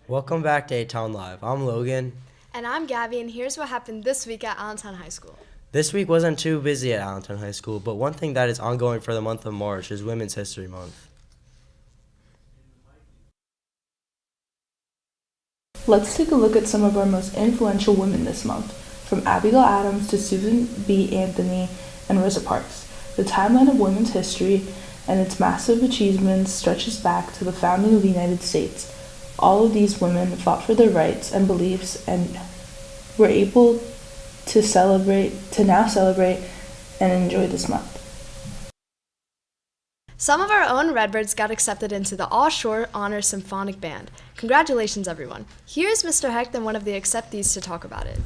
Welcome back to Atown Live. I'm Logan. And I'm Gabby, and here's what happened this week at Allentown High School. This week wasn't too busy at Allentown High School, but one thing that is ongoing for the month of March is Women's History Month. Let's take a look at some of our most influential women this month, from Abigail Adams to Susan B. Anthony and Rosa Parks. The timeline of women's history and its massive achievements stretches back to the founding of the United States. All of these women fought for their rights and beliefs and were able to now celebrate and enjoy this month. Some of our own Redbirds got accepted into the All-Shore Honor Symphonic Band. Congratulations, everyone. Here's Mr. Hecht and one of the acceptees to talk about it.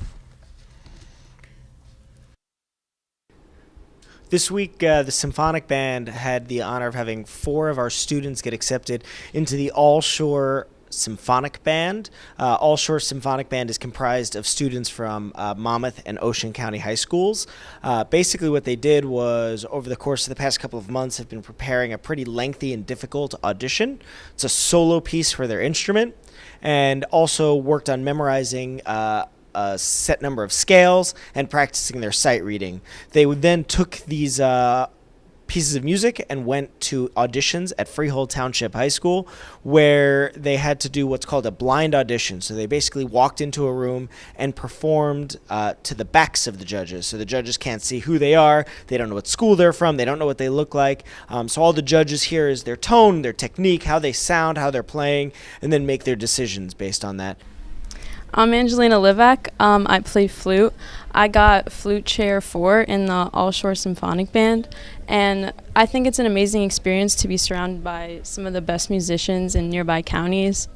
This week, the Symphonic Band had the honor of having 4 of our students get accepted into the All-Shore Symphonic Band. All-Shore Symphonic Band is comprised of students from Monmouth and Ocean County High Schools. Basically what they did was, over the course of the past couple of months, have been preparing a pretty lengthy and difficult audition. It's a solo piece for their instrument, and also worked on memorizing a set number of scales and practicing their sight reading. They then took these pieces of music and went to auditions at Freehold Township High School, where they had to do what's called a blind audition. So they basically walked into a room and performed to the backs of the judges. So the judges can't see who they are. They don't know what school they're from. They don't know what they look like. So all the judges hear is their tone, their technique, how they sound, how they're playing, and then make their decisions based on that. I'm Angelina Livak. I play flute. I got flute chair 4 in the All-Shore Symphonic Band, and I think it's an amazing experience to be surrounded by some of the best musicians in nearby counties.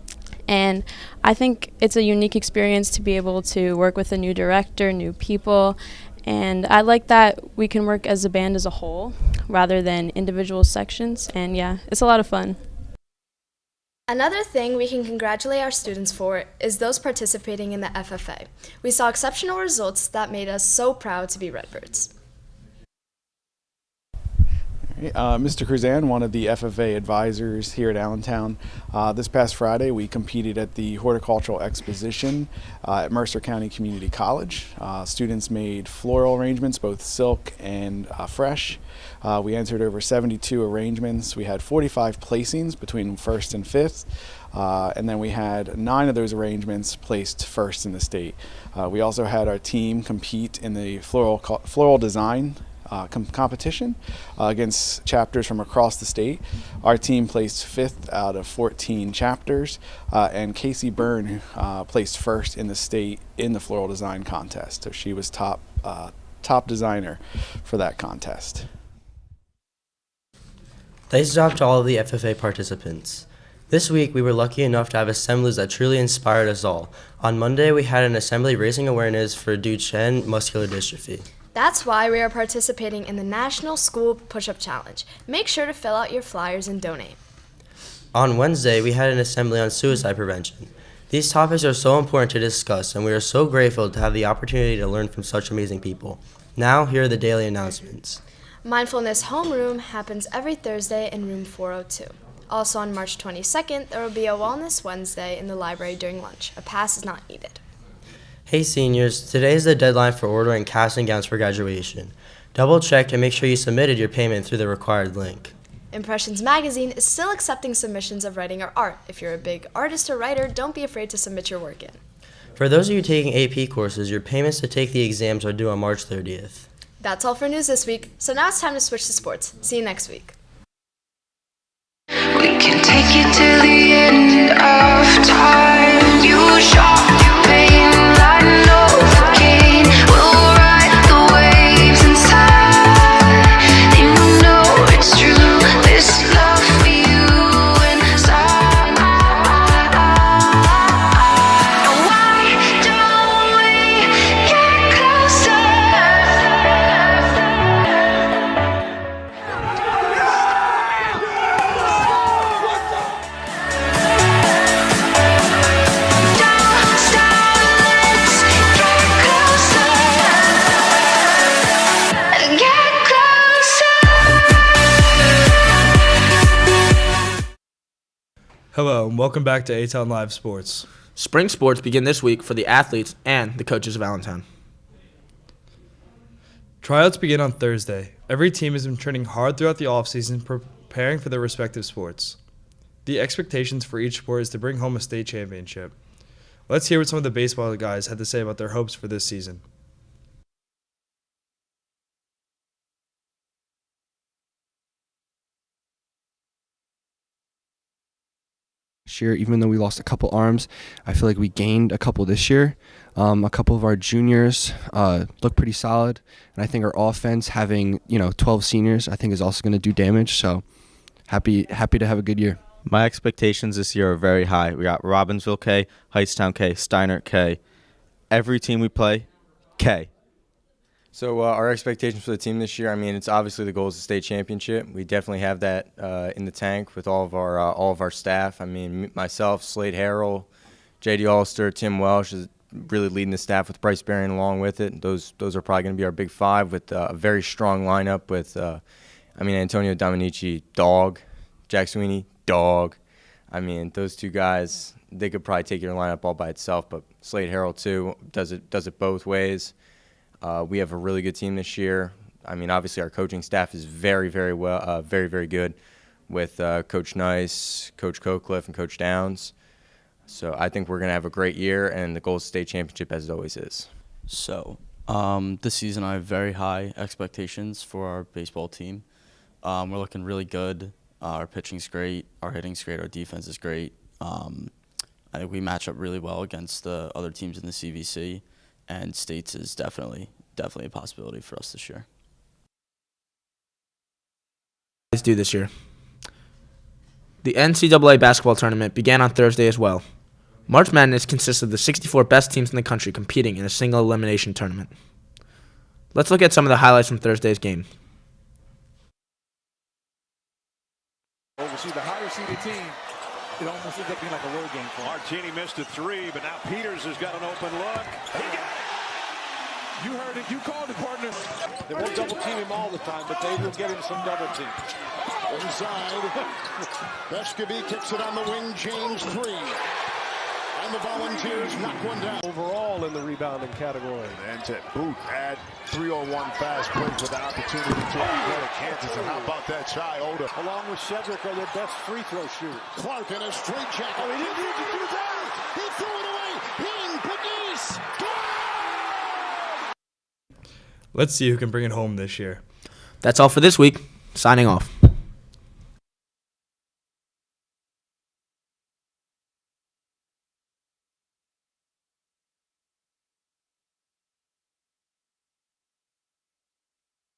And I think it's a unique experience to be able to work with a new director, new people, and I like that we can work as a band as a whole rather than individual sections, and yeah, it's a lot of fun. Another thing we can congratulate our students for is those participating in the FFA. We saw exceptional results that made us so proud to be Redbirds. Mr. Cruzan, one of the FFA advisors here at Allentown. This past Friday, we competed at the Horticultural Exposition at Mercer County Community College. Students made floral arrangements, both silk and fresh. We entered over 72 arrangements. We had 45 placings between 1st and 5th. And then we had 9 of those arrangements placed first in the state. We also had our team compete in the floral design competition against chapters from across the state. Our team placed 5th out of 14 chapters, and Casey Byrne placed first in the state in the floral design contest. So she was top designer for that contest. Thanks job to all of the FFA participants. This week, we were lucky enough to have assemblies that truly inspired us all. On Monday, we had an assembly raising awareness for Duchenne muscular dystrophy. That's why we are participating in the National School Push-Up Challenge. Make sure to fill out your flyers and donate. On Wednesday, we had an assembly on suicide prevention. These topics are so important to discuss, and we are so grateful to have the opportunity to learn from such amazing people. Now, here are the daily announcements. Mindfulness Homeroom happens every Thursday in room 402. Also on March 22nd, there will be a Wellness Wednesday in the library during lunch. A pass is not needed. Hey seniors, today is the deadline for ordering caps and gowns for graduation. Double check and make sure you submitted your payment through the required link. Impressions Magazine is still accepting submissions of writing or art. If you're a big artist or writer, don't be afraid to submit your work in. For those of you taking AP courses, your payments to take the exams are due on March 30th. That's all for news this week, so now it's time to switch to sports. See you next week. We can take it to the end of time. You shot your pain, I know the gain. We'll ride the waves inside. You know it's true. This love for you inside. Why don't we get closer? welcome back to Atown Live Sports. Spring sports begin this week for the athletes and the coaches of Allentown. Tryouts begin on Thursday. Every team has been training hard throughout the offseason, preparing for their respective sports. The expectations for each sport is to bring home a state championship. Let's hear what some of the baseball guys had to say about their hopes for this season. Year, even though we lost a couple arms, I feel like we gained a couple this year. A couple of our juniors look pretty solid, and I think our offense, having 12 seniors, I think is also going to do damage. So happy to have a good year. My expectations this year are very high. We got Robbinsville K, Heightstown K, Steiner K. Every team we play, K. So our expectations for the team this year, it's obviously the goal is the state championship. We definitely have that in the tank with all of our staff. Myself, Slade Harrell, J.D. Ulster, Tim Welsh is really leading the staff with Bryce Berrien along with it. Those are probably going to be our big five with a very strong lineup with, Antonio Dominici, dog, Jack Sweeney, dog. Those two guys, they could probably take your lineup all by itself, but Slade Harrell too does it both ways. We have a really good team this year. Obviously our coaching staff is very, very well, very, very good with Coach Nice, Coach Cocliffe, and Coach Downs. So I think we're going to have a great year, and the goal is state championship as it always is. So this season I have very high expectations for our baseball team. We're looking really good. Our pitching's great. Our hitting's great. Our defense is great. I think we match up really well against the other teams in the CVC. And states is definitely a possibility for us this year. Let's do this year. The NCAA basketball tournament began on Thursday as well. March Madness consists of the 64 best teams in the country competing in a single elimination tournament. Let's look at some of the highlights from Thursday's game. Oversee the higher seeded team. It almost ends up being like a road game for him. Martini missed a three, but now Peters has got an open look. He got it. You heard it. You called it, partner. They won't double team him all the time, but they will get him some double team. Inside. Beskavy kicks it on the wing. James three. And the Volunteers knock one down. Overall in the rebounding category. And to boot, add 3-on-1 fast break with the opportunity to go to Kansas. And how about that Chai Oda? Along with Cedric are their best free throw shooters. Clark in a straight jacket. Oh, he didn't need to do that. He threw it away. Ping, Padis. Let's see who can bring it home this year. That's all for this week. Signing off.